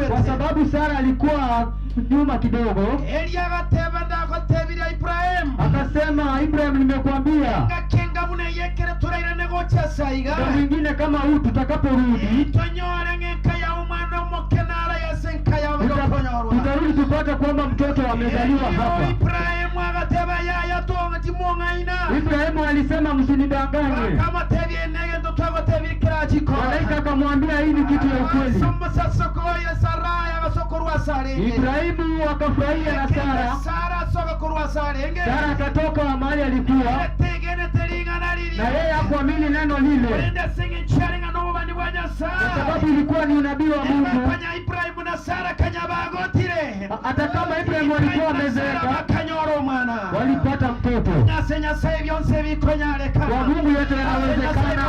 kwa sababu Sara alikuwa nyuma kidogo. Akasema, Ibrahim, nimekuambia kwa mwingine kama huu tutakaporudi tutarudi tupate kwamba mtoto amezaliwa hapa. Ibrahimu alisema, msinidanganye. Malaika akamwambia, hii ni kitu ya ukweli. Ibrahimu akafurahia na Sara. Sara akatoka mahali alikuwa na yeye hakuamini neno lile, kwa sababu ilikuwa ni unabii wa Mungu. Hata kama Ibrahimu alikuwa amezeeka, walipata mtoto. Kwa Mungu yote yanawezekana.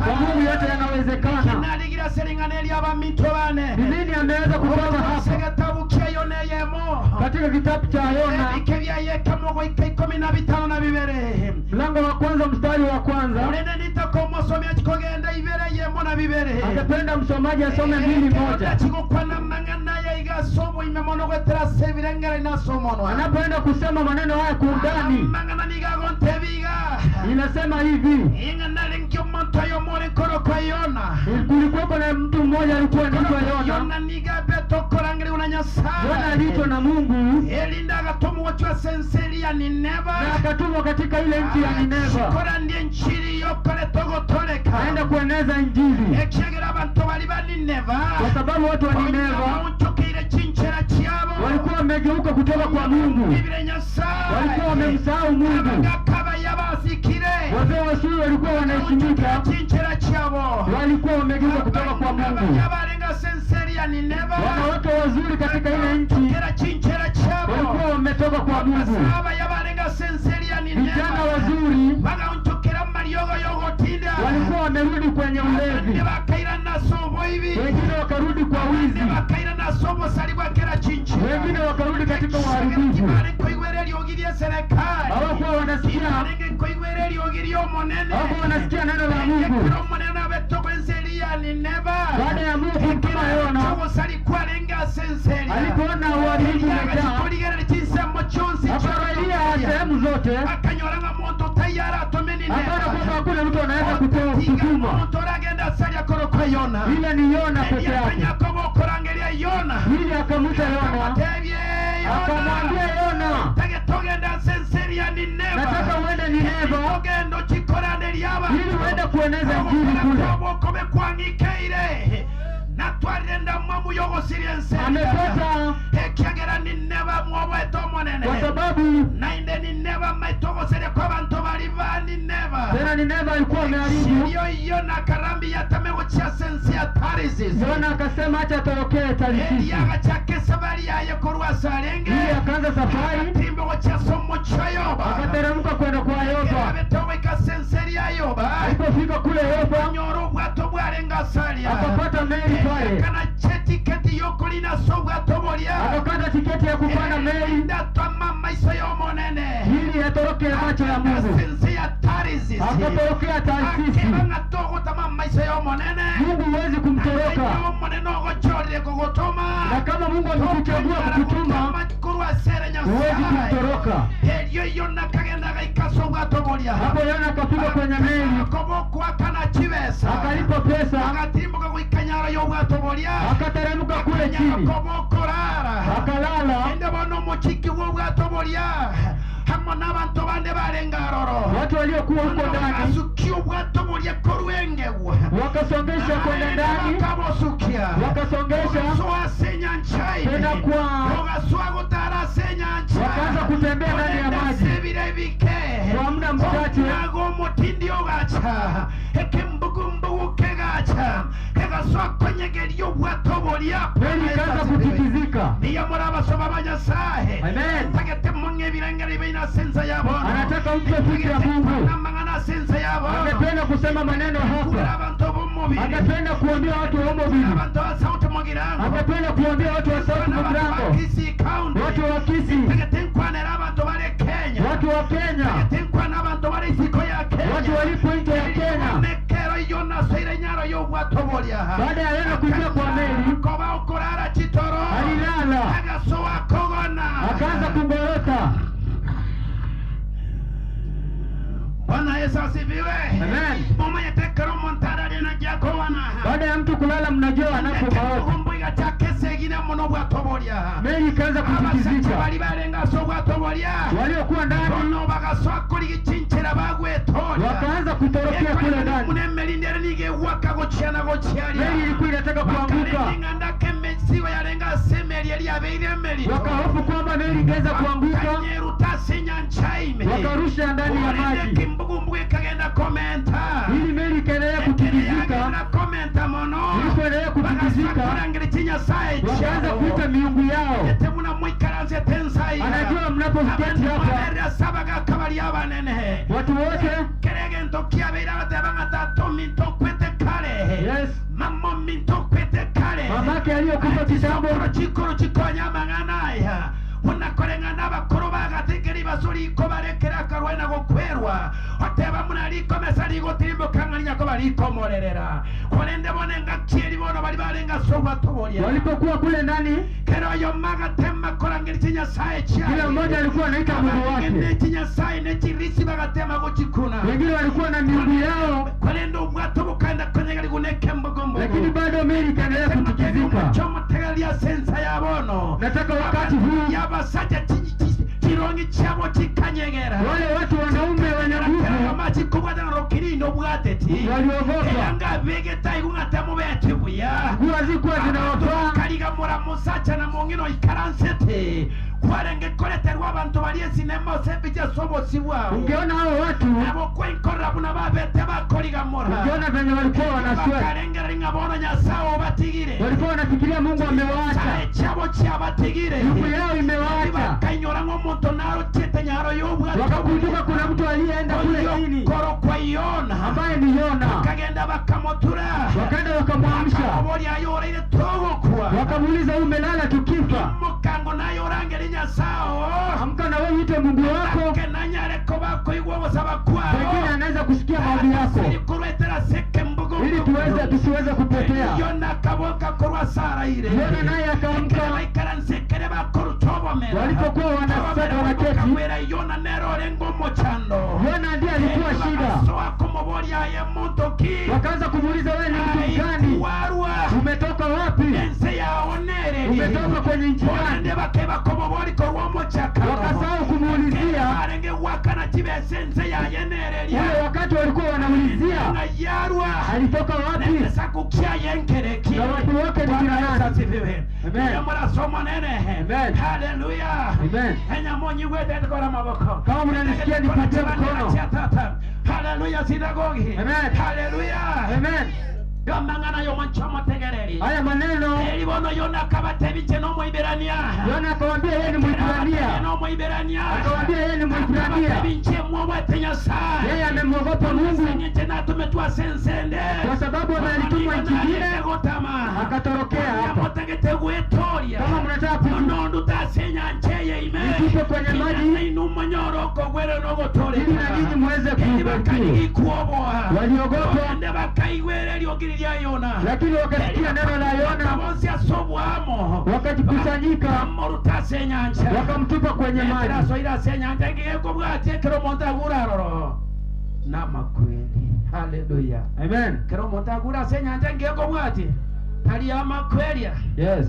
Kwa Mungu yote yanawezekana. Ni nini ameweza kupanga hapa? Katika kitabu cha Yona mlango wa kwanza mstari wa kwanza. Angependa msomaji asome 2:1. Anapoenda kusema maneno haya kwa undani, inasema hivi: kulikuwa na mtu mmoja alikuwa anaitwa Yona. Yona aliitwa na Mungu na akatumwa katika ile nchi ya Nineva aenda kueneza Injili, kwa sababu watu wa Nineva walikuwa wamegeuka kutoka kwa Mungu, walikuwa wamemsahau Mungu. Wazee wa Suri walikuwa wanaheshimika, walikuwa wamegeuka kutoka kwa Mungu. Wanawake wazuri katika ile nchi walikuwa wametoka kwa Mungu. Vijana wazuri walikuwa wamerudi kwenye ulevi, wengine wakarudi kwa wizi, wengine wakarudi katika uharibifu. Hawakuwa wanasikia neno la Mungu. Baada ya Mungu kumtuma Yona, alipoona uharibifu umejaa, akaangalia sehemu zote, akaona kwamba hakuna mtu anaweza kutuma. Ile ni Yona peke yake. Ili akamwita Yona, akamwambia Yona, nataka uende Nineva ili uende kueneza Injili kule. Amepata kwa sababu tena Nineva alikuwa ameharibu. Yona akasema acha atorokee Tarshishi. Ili akaanza safari, akateremka kwenda kwa Yopa. Alipofika kule Yopa, akapata meli pale, akakata tiketi ya kupanda meli ili atoroke macho ya Mungu. Akatorokea Tarshishi. Mungu huwezi kumtoroka, na kama Mungu amekuchagua kukutuma huwezi kumtoroka. Hapo Yona akafika kwenye meli, akalipa pesa, akateremka kule chini, akalala. Watu waliokuwa huko ndani wakasongesha kwenda ndani, wakasongesha tena wakaanza kutembea ndani ya maji kwa muda mchache. Meli ikaanza kutikizika. Amen. Anataka mpe fikra Mungu. Angependa kusema maneno hapa. Angependa kuambia watu wa Omobili. Angependa kuambia watu wa Sauti Mugrango, watu wa Kisii, watu wa Kenya, watu walipo nje ya Kenya. Baada ya Yona kuingia kwa meli, Yesu asifiwe. Amen. Mama yatekero montara lena jakowana. Baada ya mtu kulala mnajua anapo maovu. Kumbuka chakese gina mono bwatobolia. Meli ikaanza kutikizika. Bali balenga so bwatobolia. Waliokuwa ndani ono bagaswako ligichinchira bagwetolia. Wakaanza kutorokea kule ndani. Mune meli ndere nige waka gochiana gochiali. Meli ilikuwa inataka kuanguka. Nganda kemesiwa yalenga semeli yali abeire meli. Wakahofu kwamba meli ingeweza kuanguka. Wakarusha ndani ya maji. Ili meli ikaendelea kutikizika. Ilipoendelea kutikizika, wakaanza kuita miungu yao. Anajua mnapoketi hapa, watu wote, yes, mamake aliyokufa kitambo, unakolengana bakuru bagatikiri basuri ko barekera karwena gokwerwa oteba munaliko mesari gotimbo kanganya ko bariko morerera kolende bonenga kieri bono bali balenga soba tobolia. Walipokuwa kule ndani, kero yo maga tema kolangiri tinya sae chia, kila mmoja alikuwa anaita mungu wake. Ne tinya sae ne tirisi bagatema gochikuna, wengine walikuwa na miungu yao. Kolendo bwato bukanda konyega liguneke mbogombo, lakini bado meli ikaendelea kutikizika. Chomo tegalia sensa ya bono. Nataka wakati huu yabasaja kirongi chabo chikanyegera, wale watu wanaume wenye nguvu maji kubwa na rokirindo bwateti waliogopa, yanga vegeta igungata mu betubuya nguo zikuwa zinawafaa. Kaliga mura musacha na mongino ikaransete kwarenge koleterwa abantu bali sinema sebije sobo sibwa. Ungeona hao watu abo kwenkora buna babete bakoliga mura, ungeona venye walikuwa wanaswali, kalengera ngabona nyasao batigire, walikuwa wanafikiria Mungu amewaacha, chabo cha batigire, Mungu yao imewaacha. Kanyora ngomonto naro chete nyaro yobwa, wakakumbuka kuna mtu aliyeenda kule chini koro kwa Yona, ambaye ni Yona. Wakagenda bakamotura, wakaenda wakamwamsha, wakamuuliza umelala tukifa? Mukango nayo rangeri nyasao, amka na wewe uite Mungu wako, pengine anaweza kusikia maombi yako ili tusiweze kupotea. Yona naye akaamka. Walipokuwa wanaketi, Yona ndiye alikuwa shida. Wakaanza kumuuliza, wewe ni mtu gani? Umetoka wapi? Umetoka kwenye nchi gani? Wakasahau kumuulizia. Ule wakati walikuwa wanaulizia alitoka wapi na watu wake ni kina nani? Amen. Hallelujah. Amen. Kama mnanisikia nipatie mkono. Hallelujah sinagogi. Amen. Hallelujah. Amen. Gamangana yo manchama tegereri. Haya maneno elibono Yona kabatebiche no Mwiberania. Yona akamwambia yeye ni Mwiberania. No Mwiberania. Akamwambia yeye ni Mwiberania. Kabatebiche mwabete Nyasaye. Yeye amemwogopa Mungu. Tena tumetua sensende. Kwa sababu amelitumwa nchi nyingine akatorokea hapa. Kama mnataka kunondo tasenya ncheye ime. Nitupe kwenye maji. Inumonyoroko gwere nogo tole. Ili na nyinyi muweze kuogopa. Waliogopa. Nde bakaiwele liogi Yona. Lakini wakasikia neno la Yona, wakajikusanyika, wakamtupa kwenye maji. Hallelujah. Amen. Yes.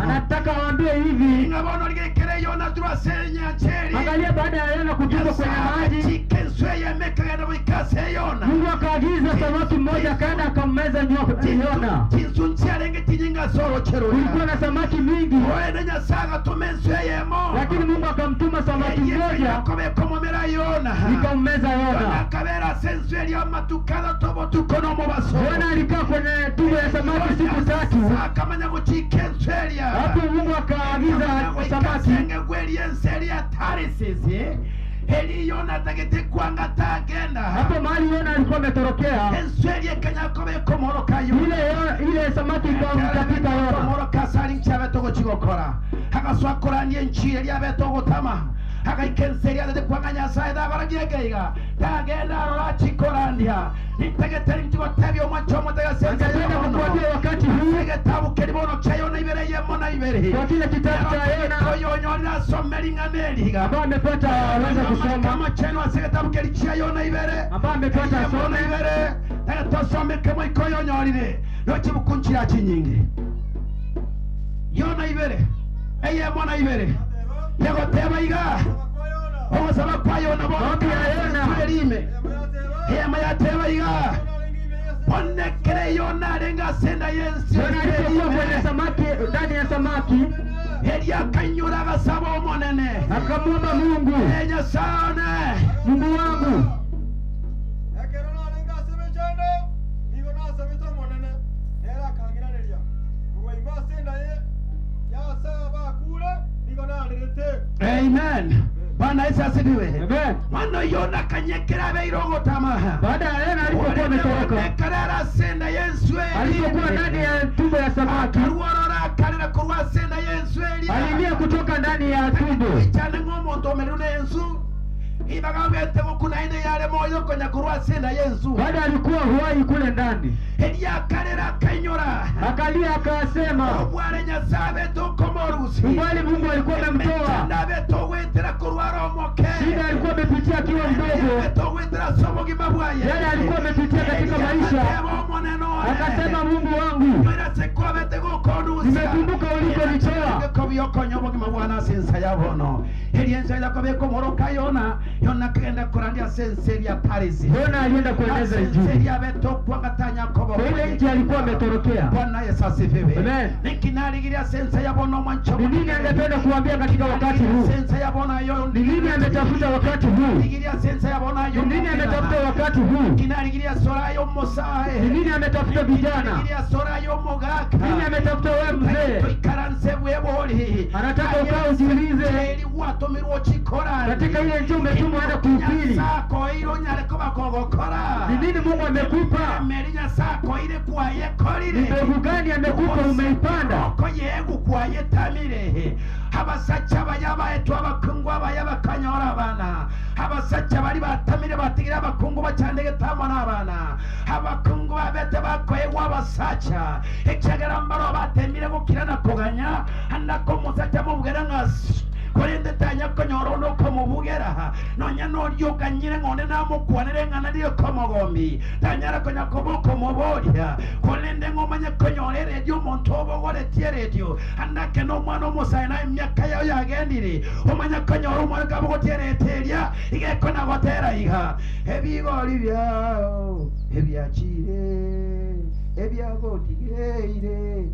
Anataka waambie hivi, angalia, baada ya Yona kutupa kwenye maji, Mungu akaagiza samaki mmoja akaenda akammeza Yona. Kulikuwa na samaki mingi, lakini Mungu akamtuma samaki mmoja ikammeza Yona. Yona alikaa kwenye tumbo ya samaki siku 3. Hapo Mungu akaagiza samaki. Hapo mahali Yona alikuwa ametorokea, ile samaki ikamtapika Yona. akaikenseria de kwanganya saida baragiyega tagenda arachikorandia nitegeteri mtigo tebyo mwachomo tegasenza kuambia wakati huu kitabu kelibono chayo ibere yemo na ibere kwa kile kitabu cha Yona yonyolira someringa neliga ambao amepata aweza kusoma kama cheno asekitabu kelichayo na ibere ambao amepata soma ibere tasome kemo ikoyonyolire no chibukunchira chinyingi Yona ibere eyemo na ibere yego teba iga osaba kwa Yona bobi ya Yona elime hema ya teba iga onekere Yona lenga senda yensi Yona alipokuwa kwenye samaki ndani ya samaki Elia kanyura gasaba omonene akamwomba Mungu enya sana Mungu wangu Ekerona lenga sebe chando nigo na sebe to monene era kangira nelia kuwa imasenda ye ya saba kule nigo na lete Amen. Bwana Yesu asifiwe. Amen. Mwana Yona kanyekera beirogo tamaha. Baada ya Yona alipokuwa ametoroka karara senda Yesu alipokuwa ndani ya tumbo ya samaki karuora karira kurwa senda Yesu aliingia kutoka ndani ya tumbo cyane nk'umuntu merune Yesu ibagabete kuna ine yale moyo konya kurwa senda Yesu baada alikuwa huai kule ndani Elia karera kanyora akalia akasema obware nyasabe to komorusi ubali Mungu alikuwa amemtoa ndabe to wetera kurwa romoke shida alikuwa amepitia akiwa mdogo to wetera somo gibabwaye yale alikuwa amepitia katika maisha akasema Mungu wangu nimekumbuka ulikonitoa kobiyokonyobo gimabwana sensa yabono elienza ila kobeko moroka Yona Yona kenda kurandia senseri ya Paris Yona alienda kueneza injili senseri ya beto kwa katanya kobo ile nchi alikuwa ametorokea Bwana Yesu asifiwe Amen nikinaligiria sensa yabono mwancho ni nini angependa kuambia katika wakati huu sensa yabono yo ni nini ametafuta wakati huu nigiria sensa yabono yo ni nini ametafuta wakati huu kinaligiria sora yo mosae ni nini ametafuta vijana nigiria sora yo mogaka nini ametafuta wewe mzee ikaranse bweboli anataka ukao ujiulize eli watomirwo chikora katika ile nchi umetumwa hata kuhubiri sako ilo nyare kuba kogokora ni nini Mungu amekupa merinya sako ile kwa yekolire ni mbegu gani amekupa umeipanda ko yegu kwa yetamire abasacha bayaba etu abakungu abayaba kanyora abana abasacha bari batamire batigira abakungu bacandege tamo n'abana abakungu babete bakoye wabasacha ekegera mbaro batemire gukirana koganya andako musacha mubwera ngas korende tanya konyoro no komubugera nonya no ryoka nyire ngone namukwanire ngana dio komogombi tanyara konya koboko moboria korende ngomanya konyorere dio montobo gore tieredio andake no mwana musai na myaka yayo yagendire omanya konyoro mwana kaboko tiereteria igeko na gotera iha ebigori byao ebyachire ebyagotigeire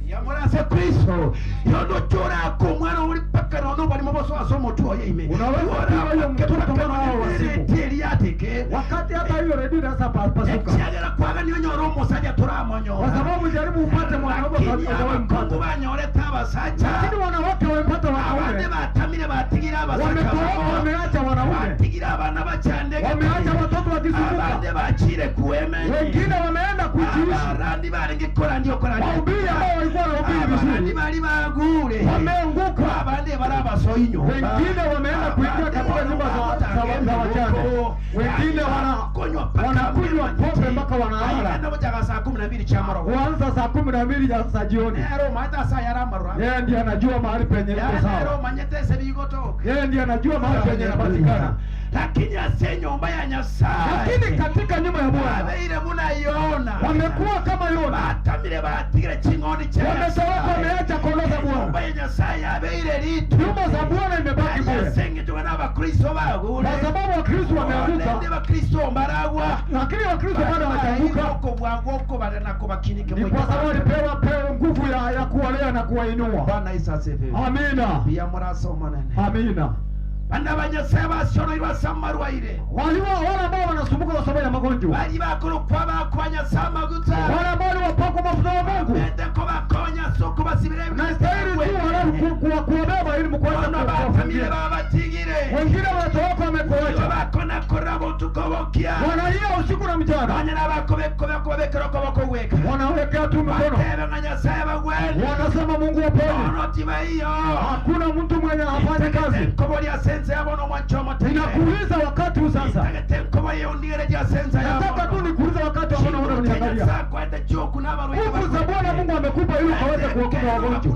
Yamurase Kristo yono chora kumwana uri paka no bali maboso asomo tu yime unaweza kuwa hiyo mtoto kama hao wasibu yatike wakati hata hiyo redio sasa pasuka chagera kwaga niyo nyoro musaja turamonyo kwa sababu jaribu upate mwanaume kwa mpango banyore tabasacha lakini wanawake wamepata wanaume batamire batigira abasacha wameacha wanaume batigira abana bacandege wameacha watoto wakizunguka abande bachire kueme wengine wameenda kujiishi abandi baringi kora ndio kora wahubiri ambao walikuwa wanahubiri vizuri bali bagure wameanguka abandi barabasoinyo wengine wameenda kuingia katika nyumba za wajane wengine wanakunywa pombe mpaka wanalala kuanza saa 12 za jioni yeye ndiye anajua mahali penye iko sawa yeye ndiye anajua mahali penye inapatikana lakini ase nyumba ya Nyasaye lakini katika nyumba ya Bwana abeire munayona wamekuwa kama Yona batamire batigire chingoni cha wametoroka wameacha kondoo za Bwana nyumba ya Nyasaye abeire litu nyumba za Bwana imebaki bure sengeto na Bakristo bagule kwa sababu Wakristo wameanguka ndio Bakristo mbaragwa lakini Wakristo bado hawajaanguka huko bwangoko bale na kubakinike ni kwa sababu alipewa nguvu ya kuwalea na kuwainua Bwana Yesu asifiwe amina pia mraso manene amina banda banyasaba siono ilwa samarwaire wale ambao wanasumbuka kwa sababu ya magonjwa bali bakuru kwa bakwanya samaguta wale ambao wapako mafuta ya Mungu bende ko bakonya soko basibire na stahili tu wala kuwabeba ili mkwanza kuwafungia babatigire wengine watu wako wamekuacha bakona kora nabo tukobokia wanalia usiku na mchana, wanyana bakobekera okoboko weka wanawekea tu mikono, batebe nyasaye bagwene, wanasema Mungu aponye. onotima hiyo Hakuna mtu mwenye afanye kazi. kobo lya sense yabona mwachomo tena. Ninakuuliza wakati huu sasa, kobo lya undire lya sense yabona. nataka tu nikuulize wakati ambao unaniangalia. Nguvu za Bwana Mungu amekupa ili ukaweze kuokoa wagonjwa.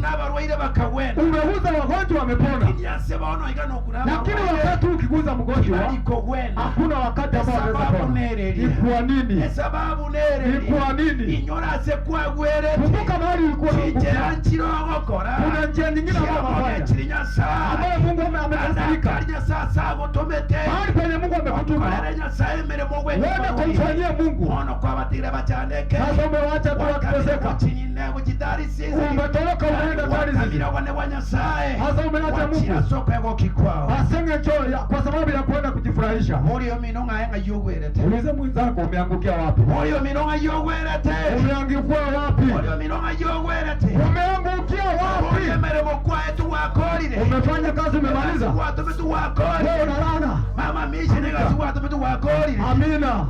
Umeuza wagonjwa wamepona. Lakini wakati ukiguza mgonjwa, hakuna wakati ambao anaweza pona. Ni kwa nini? Ni kwa nini? Kumbuka mahali ulikuwa unakufa. Kuna njia nyingine ambayo unafanya, ambayo Mungu amekasirika. Mahali penye Mungu amekutuma, wewe kumfanyia Mungu. Sasa umewacha tu wakiteseka. Umetoroka unaenda ndani zingine. Sasa umeacha Mungu asenge choo kwa sababu ya kuenda kujifurahisha. Uliza mwenzako umeangukia wapi? Umeangukia wapi? Umeangukia wapi? Umefanya kazi umemaliza. Wewe unalala. Amina.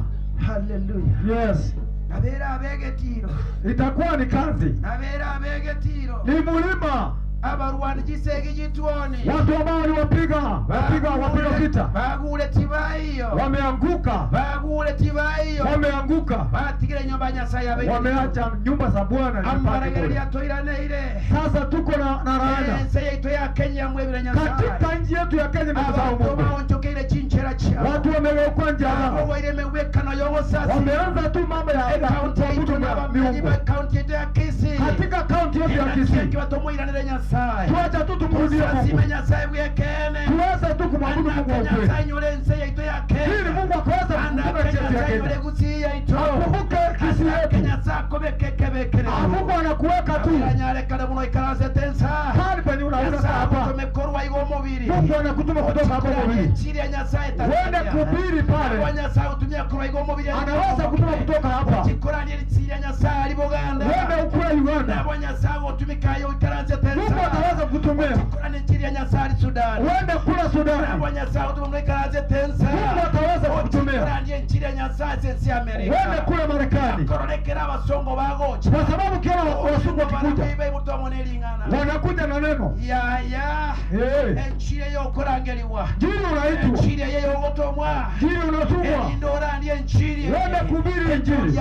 Hallelujah. Yes. Nabera abegetiro. Itakuwa ni kazi. Nabera abegetiro. Ni mulima. Abarwani gisege gitwoni. Watu ambao wapiga vita. Bagule tibaiyo. Wameanguka. Bagule tibaiyo. Wameanguka. Batigire nyumba Nyasaye abegetiro. Wameacha nyumba za Bwana na ambarageli atoirane ile. Sasa tuko na laana. Nse yetu ya Kenya mwebile Nyasaye. Katika nchi yetu ya Kenya nimesahau Mungu. Waonchokele chinchera cha. Watu wamegeuka njaa. Wairemeweka na yogo sasa. Wameanza tu mambo ya kaunti yetu na miungu. Kaunti yetu ya Kisii. Katika kaunti yetu ya Kisii. Watomoirane Nyasaye. Tuacha tu tumrudie Mungu. Tuweze tu kumwabudu Mungu wa kweli. Ili Mungu akaweze kukumbuka nchi yetu ya Kenya. Akumbuke Kisii yetu. Mungu anakuweka tu. Hali penye unaweza hapa. Mungu anakutuma kutoka hapo mwili. Wende kuhubiri pale. Anaweza kutuma kutoka hapa. Wende ukule Uganda. Mungu ataweza kutumia. Wende kula Sudan. Mungu ataweza kutumia. Wende kula Marekani. Kwa sababu kila wasungu wakikuja wanakuja na neno. Jini unaitwa. Jini unatumwa. Wende kuhubiri Injili.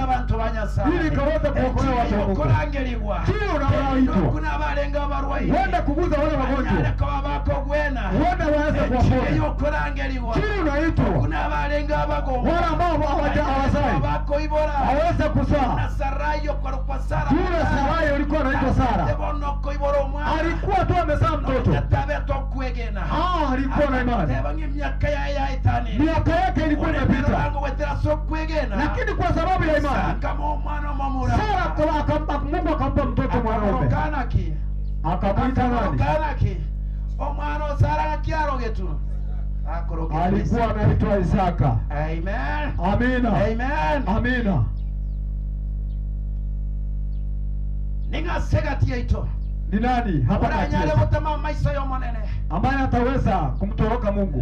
Ili kaweze kuokoa watu wa Mungu. Jini unaitwa. Wende kuguza wale wagonjwa. Wende waweze kuwapona. Jini unaitwa. Wale ambao hawazai. Haweze kuzaa. Yule Sarai ulikuwa anaitwa Sara. Alikuwa tu amezaa mtoto. Alikuwa na imani. Miaka yake ilikuwa imepita. Lakini kwa sababu ya imani Sara Mungu akampa mtoto mwanaume. Akamwita nani? Alikuwa anaitwa Isaka. Amen. Amina. Amen. Amina. Ningasegati yaito. Ni nani hapa kati yetu ambaye ataweza kumtoroka Mungu?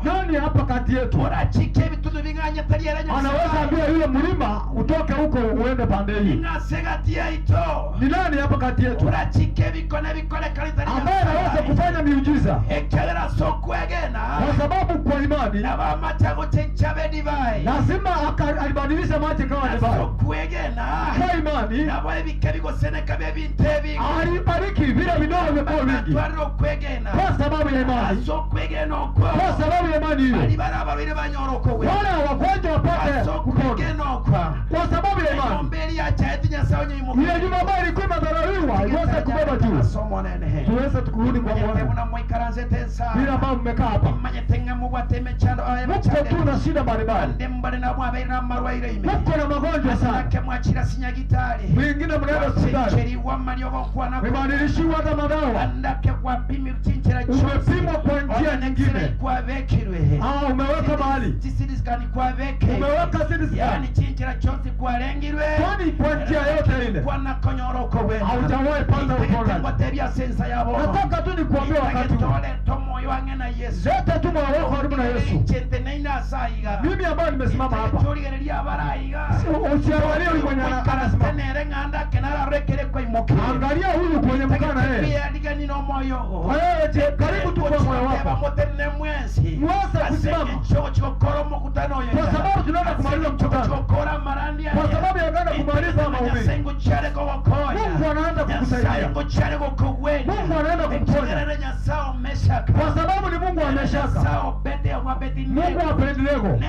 Nani hapa kati yetu anaweza ambia yule mlima utoke huko uende pande hii? Ni nani hapa kati yetu ambaye anaweza kufanya miujiza? Kwa sababu kwa imani lazima alibadilisha maji kama divai. Kwa imani alibariki vile vinao vimekuwa vingi. Kwa sababu ya imani. Kwa sababu ya imani hiyo wale wagonjwa wapate kupona. Kwa sababu ya imani ile nyumba ambayo ilikuwa imedharauliwa iweze kubeba juu. Tuweze tukurudi kwa Bwana. Bila ambao mmekaa hapa mko tu na shida mbalimbali. Mko na magonjwa sana. Mwingine mnaenda hospitali. Umebadilishiwa hata madawa. Umepimwa kwa njia nyingine. Umeweka mahali. Umeweka sindikani. Kwani kwa njia yote ile haujawahi panda uponyaji. Nataka tu nikuambia wakati huu moyo wangu na Yesu. Leta tu moyo wako karibu na Yesu. Mimi ambaye nimesimama hapa. Usiangalie yule mwenye anasimama. Angalia huyu kwenye mkana yeye. Wewe karibu tu kwa moyo wako. Mweze kusimama. Kwa sababu tunaenda kumaliza mkutano. Kwa sababu tunaenda kumaliza mahubiri. Mungu anaenda kukusaidia. Mungu anaenda kukuponya. Kwa sababu ni Mungu ameshaka. Mungu apendelego. Mungu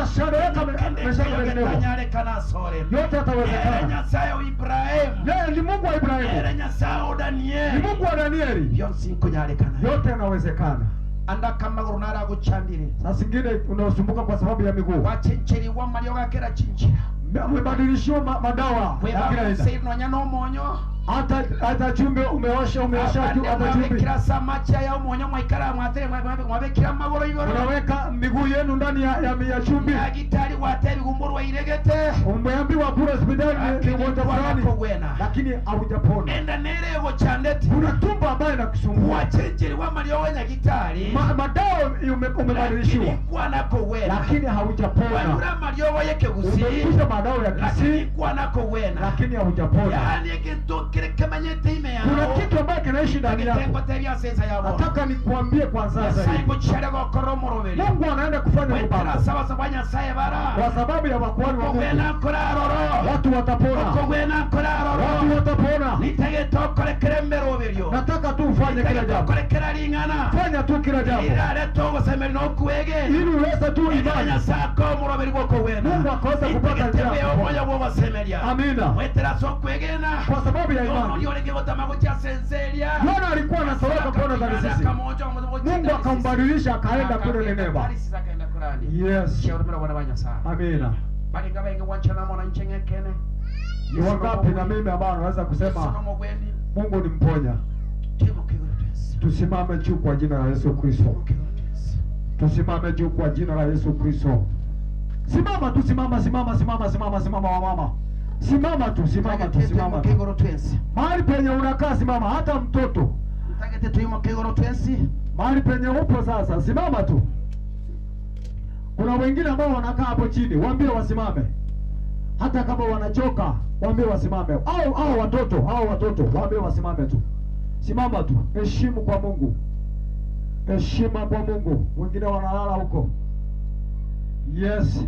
ashadoweka ameshaka pendelego. Yote atawezekana. Yeye ni Mungu wa Ibrahimu. Ni Mungu wa Danieli. Yote yanawezekana. Anda kama runara guchandire. Sasa zingine unaosumbuka kwa sababu ya miguu. Wachencheri wa Mario gakera chinchira. Umebadilishiwa madawa. Hata chumbe umeosha tu hata chumbe. Kila samacha ya umonyo mwaikara mwatere mwabekira magoro igoro. Unaweka miguu yenu ndani ya chumbe. Ya gitari watebi gumburu wa iregete. Umeambiwa kule hospitali ni ugonjwa fulani. Lakini haujapona. Enda nerego chandeti. Kuna tumbo ambayo inakusumbua. Wachenjeri wa Mario wenya gitari. Madawa umebadilishiwa. Lakini haujapona. Wanyura Mario wayeke gusi. Umekwisha madawa ya kisi. Lakini haujapona. Yani kuna kitu ambacho kinaishi ndani yako. Nataka nikuambie kwa sasa hivi. Mungu anaenda kufanya mpango. Kwa sababu ya makuhani wa Mungu. Watu watapona. Watu watapona. Nataka tu ufanye kila jambo. Fanya tu kila jambo. Ili uweze tu imani. Mungu akaweza kupata njia. Amina. Kwa sababu ya imani. Bwana alikuwa anatoroka kona za sisi. Mungu akambadilisha akaenda kule Nineva. Yes. Amina. Ni wangapi na mimi ambao wanaweza kusema Mungu ni mponya? Tusimame juu kwa jina la Yesu Kristo. Tusimame juu kwa jina la Yesu Kristo. Simama tu, simama wa mama. Simama tu. Mahali penye unakaa simama, hata mtoto. Mahali penye upo sasa, simama tu. Kuna wengine ambao wanakaa hapo chini, waambie wasimame. Hata kama wanachoka, waambie wasimame. Au watoto, waambie wasimame tu. Simama tu. Heshima kwa Mungu. Wengine wanalala huko. Yes.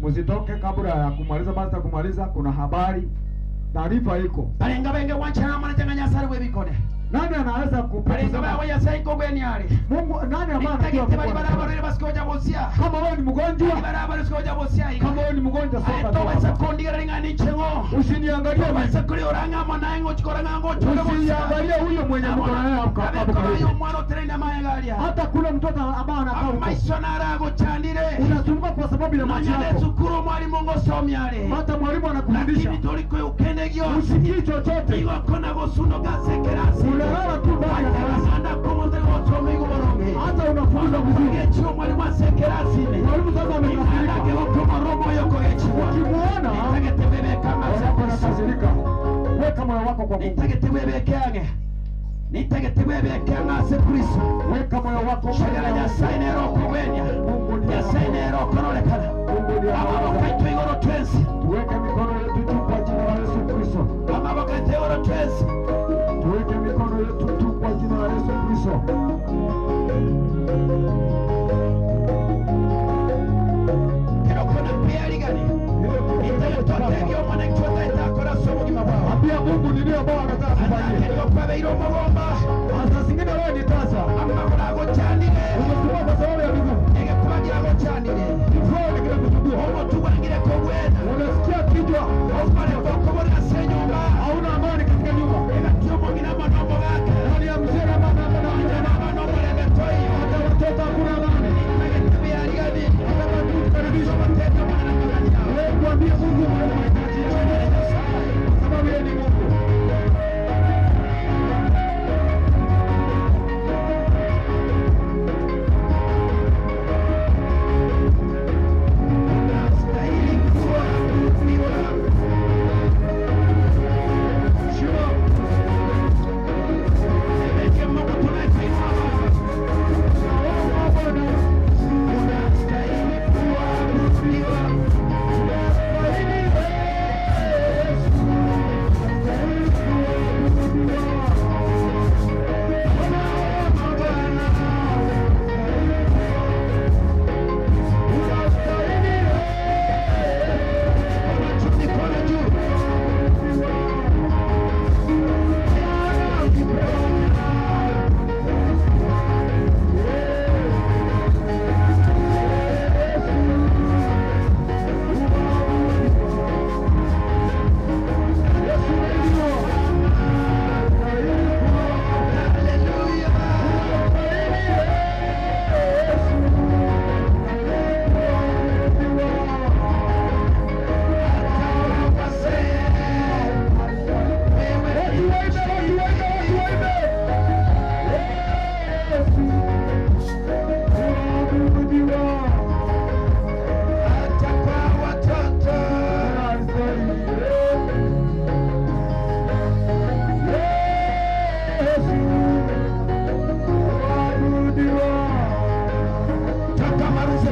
Muzitoke kabla ya kumaliza. Basta kumaliza, kuna habari, taarifa iko. Nani anaweza kupeleka wewe ya saiko gani hali? Mungu nani amana kwa kama wewe ni mgonjwa? Kama wewe ni mgonjwa soka. Usiniangalie usiniangalie huyo mwenye mkono naye hapo. Hata kule mtoto ambaye anakaa huko. Unasumbuka kwa sababu ya macho yako. Hata mwalimu anakufundisha. Usikii chochote. Unalala tu ndani ya darasa. Hata unafunza vizuri. Mwalimu sasa amekasirika. Ukimuona anakasirika. Weka moyo wako kwa Mungu. Weka moyo wako kwa tuweke mikono yetu juu kwa jina la Yesu Kristo. Tuweke mikono yetu juu kwa jina la Yesu Kristo. Ambia Mungu ni nini ambao anataka kufanyia. Hata zingine wewe ni tasa. Umesema kwa sababu ya miguu. Ni kile kutubua.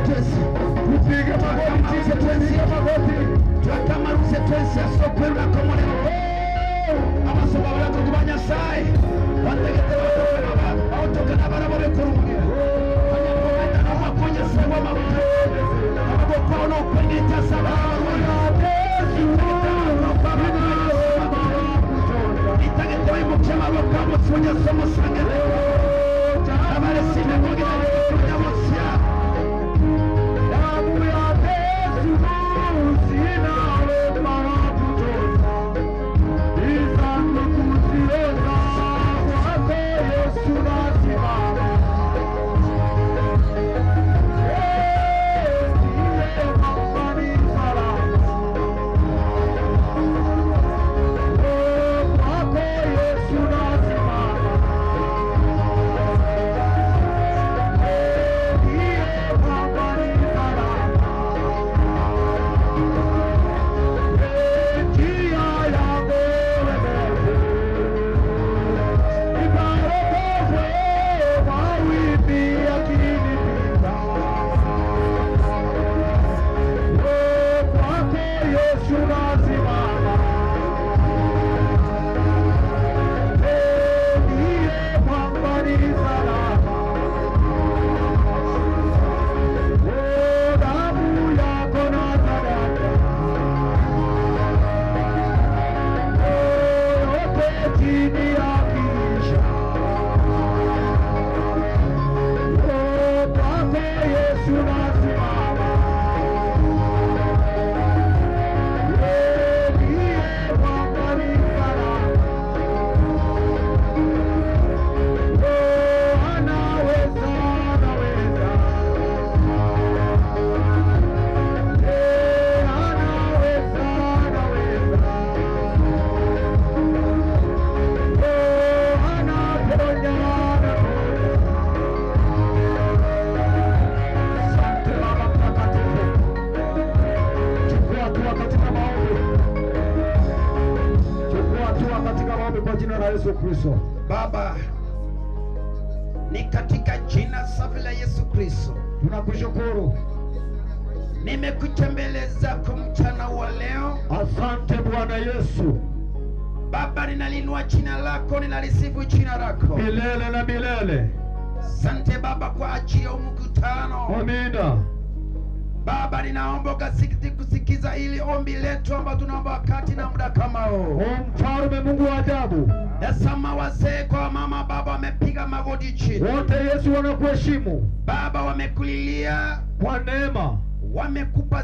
twese. Tupige magoti, tupige magoti. Twakamaruse twese asokwerwa komorero. Amasoba barako kubanya sai. Wategete baba. Autoka na barabo bekurumwe. Anyakobenda no makonya sewa mabuto. Abo kono kwengeta sababu. Itagete wa mukema bakamo sonya somo sangere. Abale sina kogera kunya mosia. Damu ya Yesu sina wewe maraputosa. Izangu kuziona kwako Yesu nasimama. Ndiye mambani salama. Kwako Yesu nasimama. Baba, ni katika jina safi la Yesu Kristo tunakushukuru. Nimekuja mbele zako mchana wa leo. Asante Bwana Yesu. Baba, ninalinua jina lako, ninalisifu jina lako milele na milele. Asante Baba kwa ajili ya mkutano. Amina. Baba, ninaomba kusikiza ili ombi letu ambalo tunaomba wakati na muda kama huu. Mfalme Mungu wa ajabu. Nasema wazee kwa mama Baba wamepiga magoti chini. Wote Yesu wanakuheshimu. Baba, wamekulilia kwa neema. Wamekupa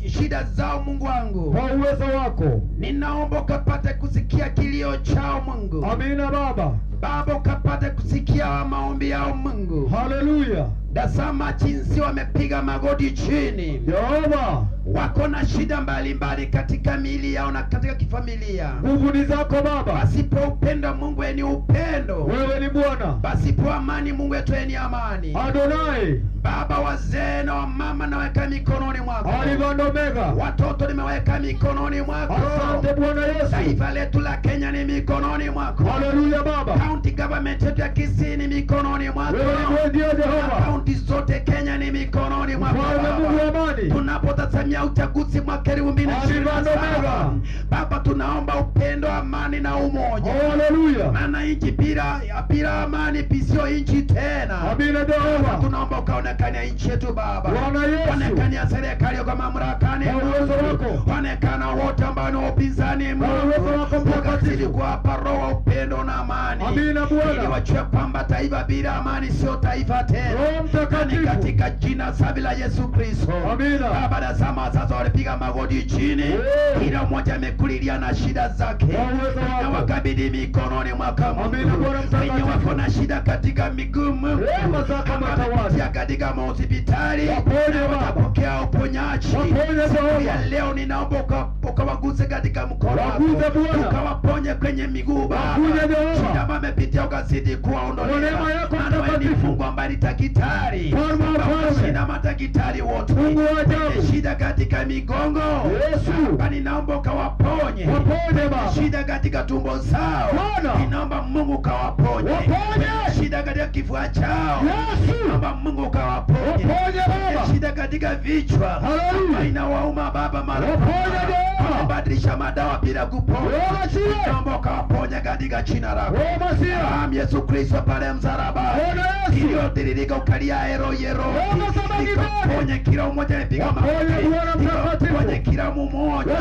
shida zao Mungu wangu. Kwa uwezo wako. Ninaomba ukapate kusikia kilio chao Mungu. Amina Baba. Baba, ukapate kusikia maombi yao Mungu. Haleluya. Dasama jinsi wamepiga magoti chini. Yehova. Wako na shida mbalimbali katika miili yao na katika kifamilia. Nguvu ni zako Baba. Pasipo upendo Mungu ni upendo. Wewe ni Bwana. Pasipo amani Mungu wetu ni amani. Adonai. Baba, wazee na wamama naweka mikononi mwako. Alfa na Omega. Watoto nimeweka mikononi mwako. Asante Bwana Yesu. Taifa letu la Kenya ni mikononi mwako. Haleluya Baba. County government yetu ya Kisii ni mikononi mwako. Wewe ni ndiye Jehova. County zote Kenya ni mikononi mwako. Baba, tunapotazamia uchaguzi mwaka 2027 Baba, tunaomba upendo, amani na umoja. Haleluya. Maana nchi bila amani sio nchi tena. Amina Jehova. Tunaomba ukaonekane nchi yetu Baba. Bwana Yesu. Onekania serikali kwa mamlakani. Kwa uwezo wako. Onekana wote ambao ni upinzani Mungu. Kwa uwezo wako mtakatifu. Kuwapa roho upendo na amani. Amina Bwana. Ili wajue kwamba taifa bila amani sio taifa tena. Roho Mtakatifu. Katika jina safi la Yesu Kristo. Amina. Baba, na sasa walipiga magoti chini. Kila mmoja amekulilia na shida zake. Na wakabidhi mikononi mwako Mungu. Amina Bwana Mtakatifu. Wenye wako na shida katika miguu Mungu. Katika hospitali watapokea uponyaji. Ya leo ninaomba ukawaguse katika mkono wako. Ukawaponye kwenye miguu Baba. Shida wamepitia ukazidi kuwaondolea. Maana wewe ni Mungu ambaye ni daktari. Shida madaktari wote. Shida katika migongo. Baba, ninaomba ukawaponye. Shida katika tumbo zao. Ninaomba Mungu ukawaponye. Shida katika kifua chao. Naomba Mungu ukawaponye. Shida katika vichwa inawauma Baba mara. Wamebadilisha madawa bila kupona. Naomba ukawaponye katika jina lako. Yesu Kristo pale msalaba. Iliyotiririka ukalia yero. Nikaponye kila mmoja amepiga magoti. Nikaponye kila mmoja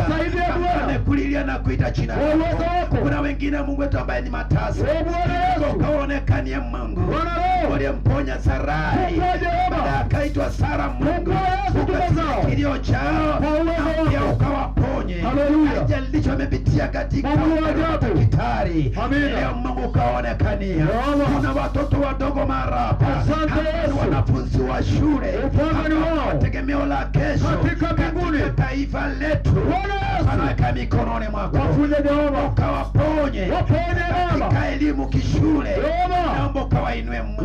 amekulilia na kuita jina lako. Kuna wengine Mungu wetu ambaye ni matasa. Ukaonekanie Mungu. Waliyemponya Sarai. Baada akaitwa Sara Mungu. Ukasikia kilio chao. Pia ukawaponye. Haijalishi wamepitia katika daktari. Leo Mungu ukaonekania. Kuna watoto wadogo marapa. Wanafunzi wa shule. Tegemeo la kesho katika taifa letu. Wanaweka mikononi mwako. Ukawaponye katika elimu kishule. Naomba ukawainue Mungu.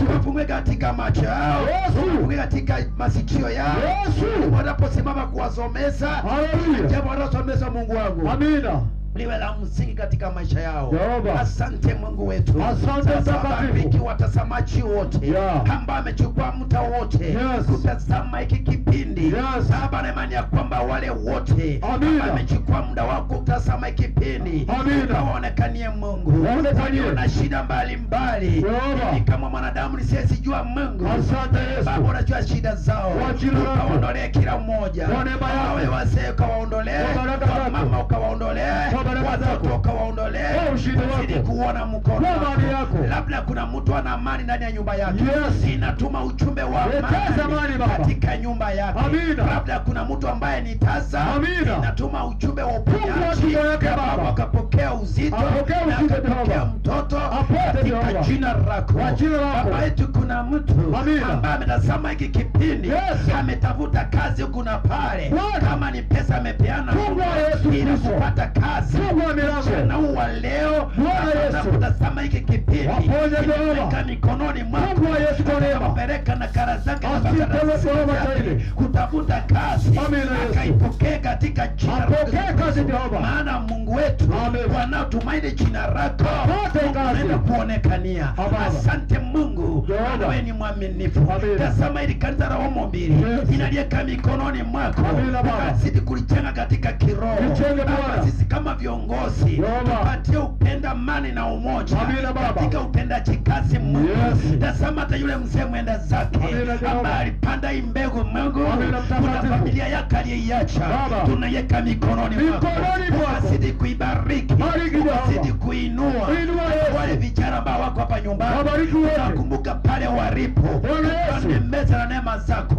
Ukafungue katika macho yao. Ukafungue katika masikio yao. Wanaposimama kuwasomeza. Jambo wanasomeza Mungu wangu. Amina. Liwe la msingi katika maisha yao. Asante Mungu wetu. Asante bariki watazamaji wote ambao amechukua muda wote kutazama hiki kipindi. Baba, na imani ya kwamba wale wote ambao amechukua muda wako kutazama hiki kipindi, ukaonekanie Mungu. Na shida mbalimbali ni kama mwanadamu nisiyejua Mungu. Baba, unajua shida zao. Ukaondolee kila mmoja. Wawe wazee ukawaondolee, mama ukawaondolee, watoto ukawaondolee. Zidi kuona mkono wako. Labda kuna mtu ana amani ndani ya nyumba yake. Inatuma ujumbe wa amani katika nyumba yake. Labda kuna mtu ambaye ni tasa. Inatuma ujumbe wa uponyaji. Baba, akapokea uzito na akapokea mtoto katika jina lako. Baba yetu, kuna mtu ambaye ametazama hiki kipindi, ametafuta kazi huku na pale, kama ni pesa amepeana ili kupata kazi. Na uwa leo anapotazama hiki kipindi, inaweka mikononi mwako, anapeleka na kara zake kutafuta kazi, akaipokee katika jina lako. Maana Mungu wetu wanaotumaini jina lako wanaenda kuonekania. Asante Mungu, wewe ni mwaminifu. Tazama hili kanisa la Homo Mbili, inaliweka mikononi mwako, ukazidi kulijenga katika kiroho. Sisi kama viongozi tupatie upenda, amani na umoja katika utendaji kazi. Mungu, tazama hata yule mzee mwenda zake ambaye alipanda hii mbegu. Mungu, kuna familia yake aliyoiacha, tunaiweka mikononi mwako. Ukazidi kuibariki, ukazidi kuinua wale vijana ambao wako hapa nyumbani. Unakumbuka pale walipo, ukanemeza na neema zako,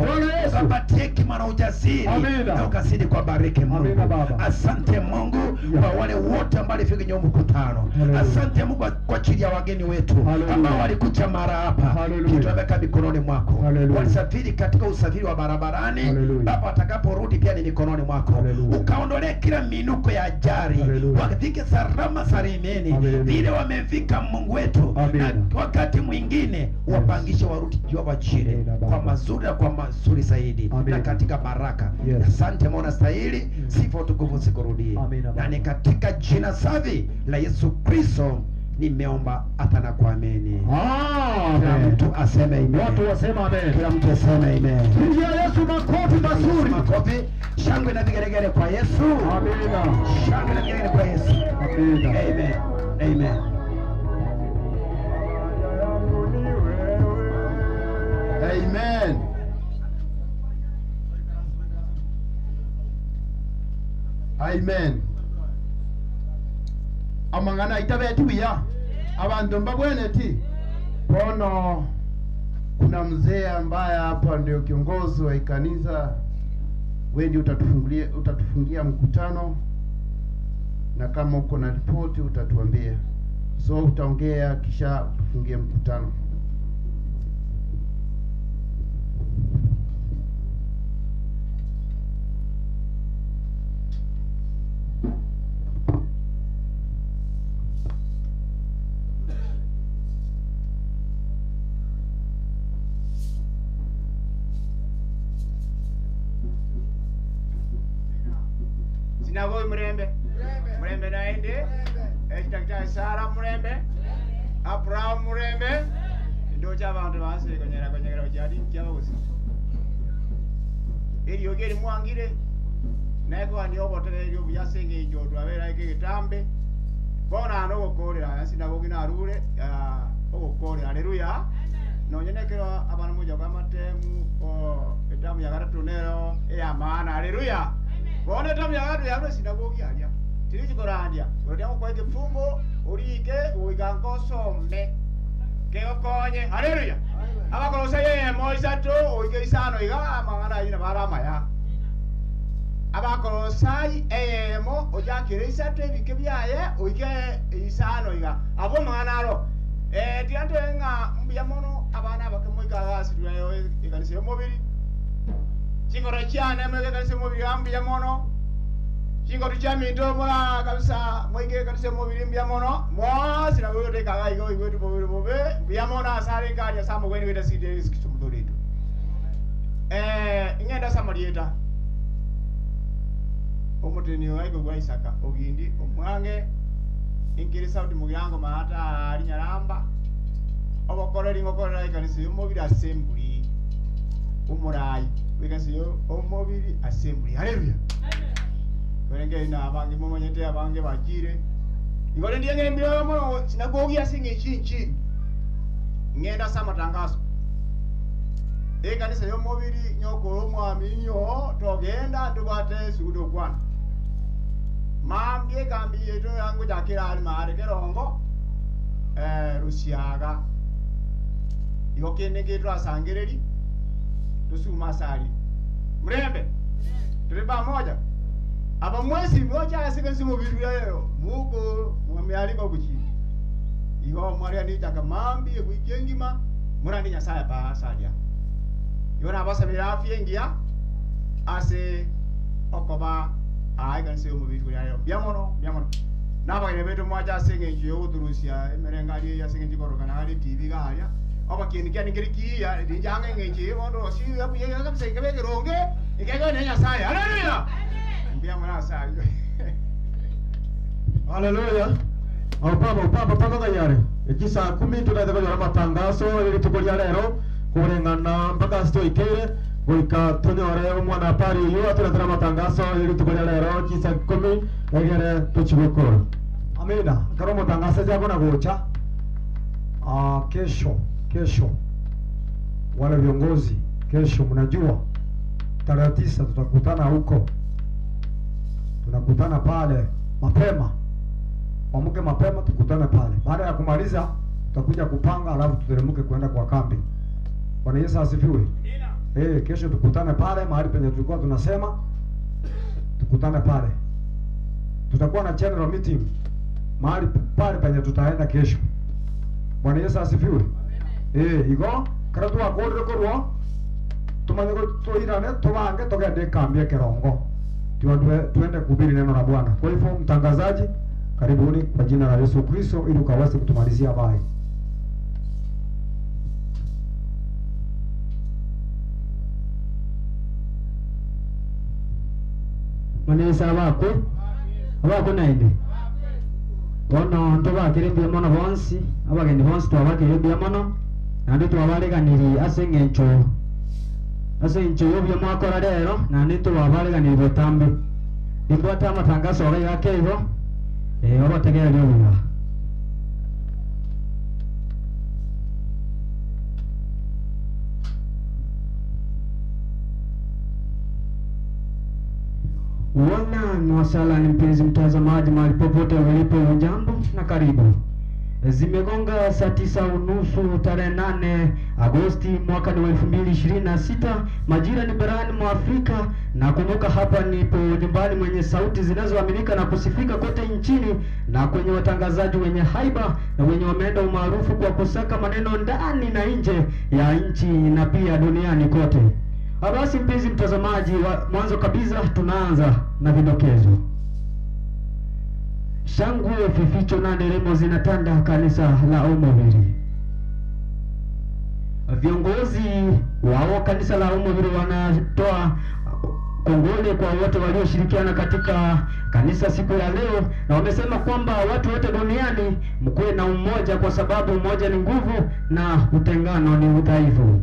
ukapatie hekima na ujasiri, na ukazidi kubariki. Mungu, asante Mungu kwa wale wote ambao walifika kwenye mkutano. Asante Mungu kwa ajili ya wageni wetu ambao walikuja mara hapa. Tutaweka mikononi mwako. Walisafiri katika usafiri wa barabarani, Baba, watakaporudi pia ni mikononi mwako. Ukaondolee kila minuko ya ajali, wakafike salama salimeni vile wamefika. Mungu wetu, na wakati mwingine wapangishe warudi Jehova Jire kwa mazuri na kwa mazuri zaidi na katika baraka. Asante Mwana stahili sifa utukufu sikurudie. Na ni katika jina safi la Yesu Kristo nimeomba hata na kuamini. Kila mtu aseme amen. Watu wasema amen. Kila mtu aseme amen. Pigia Yesu makofi mazuri. Makofi. Shangwe na vigelegele kwa Yesu. Amina. Shangwe na vigelegele kwa Yesu. Amina. Amen. Amen. Amen. Amen. Amangana itabetu ya abantu mbabweneti pono. Kuna mzee ambaye hapa ndio kiongozi wa kanisa. Wewe utatufungia mkutano, na kama uko na ripoti utatuambia. So utaongea kisha tufungie mkutano. Sinagoy murembe naende Daktari Sara murembe, Abraham murembe, ndo cha bantu base konyera ojadi kyaba gusi eri ogeri mwangire neko ani obotere eri obuyasenge injo twabera ikitambe bona no gokorera asina gogina arure ogokorera haleluya nonyenekero abantu moja kwa matemu etamu ya gatatu nero ya maana haleluya bona etamu ya gatatu ya sinagogi alia tirichikorandia urdia kwa kifungo urike uigankosome kegokonye haleluya abakolosa ye moisato uike isano iga mangana ina barama ya abakolosai emo ojakire isato ebike byaye uike isano iga abo mangana tiante nga mbya mono abana bakemoika gasirwayo ikanise mobili chingoro cyane mwege kanise mobili ambya mono chingoro cyamindo mola kabisa mwege kanise mobili mbya mono mwasi na wewe kaga igo igo mobili bobe mbya mono asare kanya samo gweni weta side sikisumudorito ingenda samarieta omuteni waiko gwa Isaka ogindi omwange ingiri sauti mugirango mahata ali nyaramba obokoreri ngokorera ikanise mobili assembly umurai ikanise mobili assembly haleluya Wenge ina abange momonyete abange bakire igole ndiye ngembyo mo sinagogi asinge chinchi ngenda samatangazo ikanise mobili nyoko mwami nyo togenda tubate sudo kwana mambye kambi yetu yangu jakira ali mahali kerongo Rusiaga yokene getu asangereri tusuma sali mrembe tuli pamoja aba mwezi mmoja asikansi mubiru yayo muko mwamealiko kuchi iho mwaria ni takamambi ekwijengima murandi nyasaya pa salia yona basa birafye ngia ase okoba aikansi mubiru yayo byamono naba irebeto mwaja senge njiyo uturusia emerengali ya senge njikoroka ali TV galia oba kindi kyani kiriki ya dijanga ngeje bondo si yabu yega kabisa ikabeke ronge ikego nenya saya haleluya mbia mwana saya haleluya upapa kanyare ikisa 10 tunaza kujora matangazo ili tukolia lero kurengana mpaka stoikere Wika tunyore umwana pari yu atunatara matangazo ili tukolia lero kisa 10 egere tuchibukuru. Amina. Karo matangazo yako na gocha. Kesho wale viongozi kesho mnajua tarehe 9 tutakutana huko. Tunakutana pale mapema. Amke mapema tukutane pale. Baada ya kumaliza tutakuja kupanga alafu tuteremke kwenda kwa kambi. Bwana Yesu asifiwe. Kesho tukutane pale mahali penye tulikuwa tunasema tukutane pale. Tutakuwa na general meeting mahali pale penye tutaenda kesho. Bwana Yesu asifiwe. Igo karatu akorre korwo tumanye ko toirane tubange togende kambi Kerongo. Tuende kuhubiri neno la Bwana. Kwa hivyo mtangazaji, karibuni kwa jina la Yesu Kristo ili ukaweze kutumalizia habari. Manesa abako naende bono ndo bakirembia mono bonsi abageni bonsi twabakirembia mono nandi twabaleganiri ase encho yobyo mwakora rero nandi twabaleganiri botambe imbwata amatangazo ore yakeibo obategera lyobuga Wasala ni mpenzi mtazamaji mahali popote ulipo, ujambo na karibu. Zimegonga saa 9:30 tarehe 8 Agosti mwaka ni 2026. Majira ni barani mwa Afrika, na kumbuka hapa nipo nyumbani mwenye sauti zinazoaminika na kusifika kote nchini, na kwenye watangazaji wenye haiba na wenye wameenda umaarufu kwa kusaka maneno ndani na nje ya nchi na pia duniani kote. Basi mpenzi mtazamaji, mwanzo kabisa tunaanza na vidokezo. Shangwe, fificho na nderemo zinatanda kanisa la Omobiri. Viongozi wao kanisa la Omobiri wanatoa kongole kwa wote walioshirikiana katika kanisa siku ya leo, na wamesema kwamba watu wote duniani mkuwe na umoja, kwa sababu umoja ni nguvu na utengano ni udhaifu.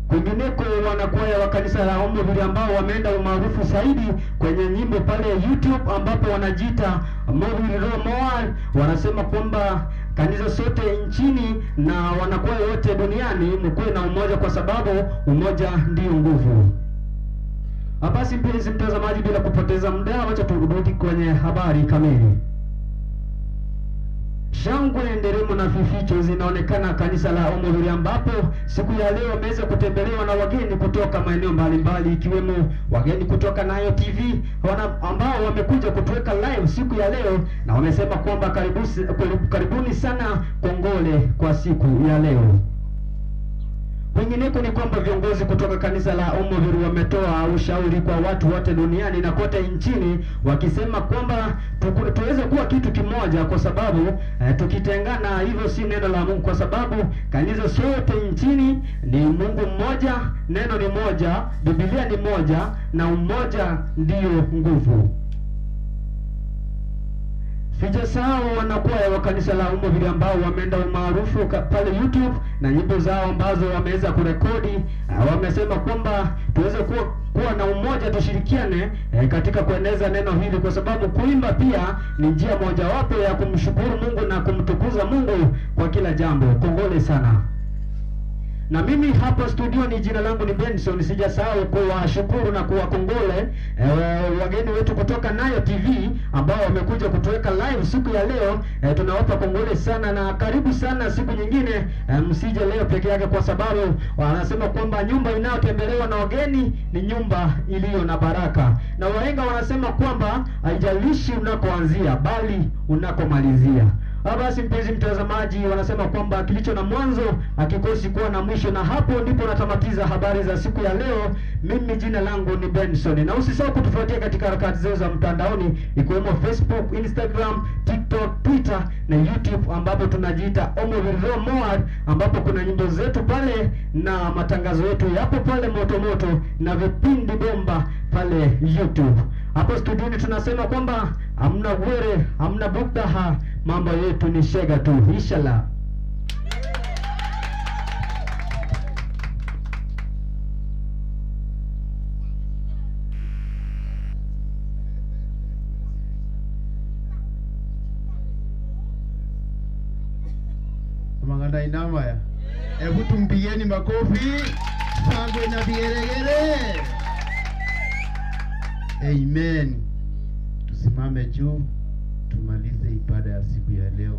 Kwingineko, wanakwaya wa kanisa la Omoville ambao wameenda umaarufu zaidi kwenye nyimbo pale YouTube, ambapo wanajiita Omoville Roho Moal, wanasema kwamba kanisa sote nchini na wanakwaya wote duniani mkuwe na umoja, kwa sababu umoja ndio nguvu. Basi mpenzi mtazamaji, bila kupoteza muda, wacha turudi kwenye habari kamili. Shangwe, nderemo na fificho zinaonekana kanisa la Omoville, ambapo siku ya leo wameweza kutembelewa na wageni kutoka maeneo mbalimbali, ikiwemo wageni kutoka Nayo TV ambao wamekuja kutuweka live siku ya leo, na wamesema kwamba karibuni sana, kongole kwa siku ya leo. Kwingineko ni kwamba viongozi kutoka kanisa la Omoville wametoa ushauri kwa watu wote duniani na kote nchini, wakisema kwamba tuweze kuwa kitu kimoja, kwa sababu tukitengana hivyo si neno la Mungu, kwa sababu kanisa sote nchini ni Mungu mmoja, neno ni moja, Biblia ni moja, na umoja ndiyo nguvu. Sijasahau wanakwaya wa kanisa la Omoville ambao wameenda umaarufu pale YouTube na nyimbo zao ambazo wameweza kurekodi. Wamesema kwamba tuweze kuwa na umoja, tushirikiane katika kueneza neno hili, kwa sababu kuimba pia ni njia mojawapo ya kumshukuru Mungu na kumtukuza Mungu kwa kila jambo. Kongole sana. Na mimi hapa studio ni jina langu ni Benson. Sijasahau kuwashukuru na kuwakongole wageni wetu kutoka Nayo TV ambao wamekuja kutuweka live siku ya leo. Tunawapa kongole sana na karibu sana siku nyingine. Msije leo peke yake, kwa sababu wanasema kwamba nyumba inayotembelewa na wageni ni nyumba iliyo na baraka, na wahenga wanasema kwamba haijalishi unakoanzia bali unakomalizia. Basi mpenzi mtazamaji, wanasema kwamba kilicho na mwanzo hakikosi kuwa na mwisho, na hapo ndipo natamatiza habari za siku ya leo. Mimi jina langu ni Benson, na usisahau kutufuatia katika harakati zetu za mtandaoni, ikiwemo Facebook, Instagram, TikTok, Twitter na YouTube, ambapo tunajiita Omoville Roho Moal, ambapo kuna nyimbo zetu pale na matangazo yetu yapo pale moto moto na vipindi bomba pale YouTube. Hapo studioni tunasema kwamba hamna gwere, hamna buktaha, mambo yetu ni shega tu, inshallah. Manganda inamaya. Hebu tumpigieni makofi. Shangwe na vigelegele. Amen. Tusimame juu tumalize ibada ya siku ya leo.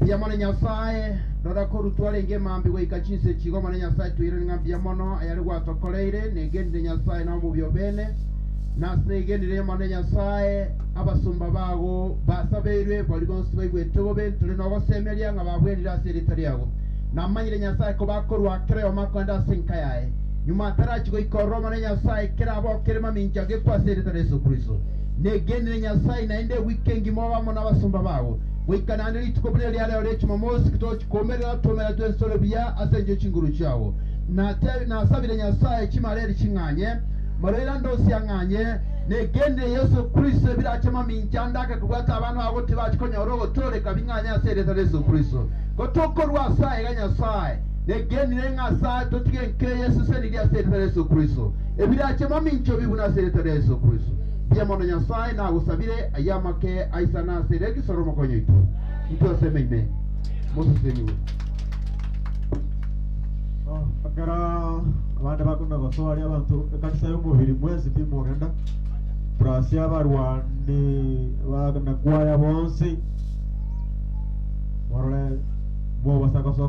Biamone Nyasaye dora ko rutware nge mambi we ikachinse chigoma ne Nyasaye tuire ngambia mono ayari gwatokoreire negende Nyasaye na mubyo bene na segendire mone Nyasaye abasumba bago basabeirwe bali bonsi baigwe tobe tuli no basemeria nga babwenira seritari yago na manyire Nyasaye ko bakorwa kreo makonda sinkayae nyuma tarachi go ikoroma ne Nyasaye kera abo kerema minjage kwa seritari Yesu Kristo negende Nyasaye na ende weekend moba mona basumba bago wikananiri tukobere yale ole Jumamosi kitochi komerera tomera twensole bya asenje chinguru chawo na tebi na sabire Nyasaye chimareri chinganye marera ndosi yanganye negende Yesu Kristo birachema minjandaka kubata abantu abo tibachikonya orogo tole kabinganya sereta Yesu Kristo kotoko rwasaye ganyasaye negende ngasaye totigenke Yesu senidia sereta Yesu Kristo ebirachema mincho bibuna sereta Yesu Kristo Bia mono Nyasaye na usabire ayamake aisana sereki soromo konyo itu. Itu aseme ime. Mosu seniwe. Akara abandi bakunda baswali abantu kanisa yo Omoville mwezi timorenda. Prasi abarwani bagana kwaya bonsi. Morale bo basaka soka